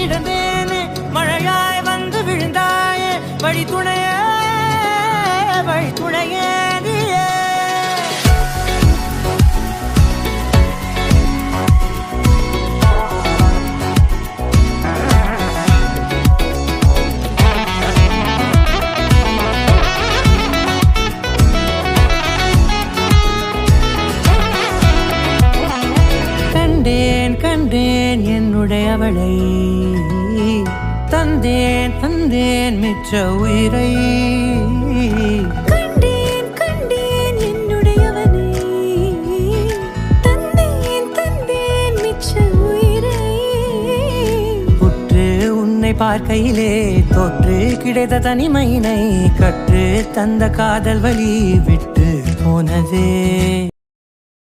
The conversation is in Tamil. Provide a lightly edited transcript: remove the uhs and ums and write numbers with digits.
கிடந்தேன் மழையாய் வந்து விழுந்தாய் வழி துணையே நீயே கண்டேன் என்னுடையவளை தந்தேன் மிச்ச உயிரை கண்டேன் என்னுடையவனை தந்தேன் மிச்ச உயிரை உற்று உன்னை பார்க்கையிலே தொற்று கிடைத்த தனிமையினை கற்று தந்த காதல் வழி விட்டு போனதே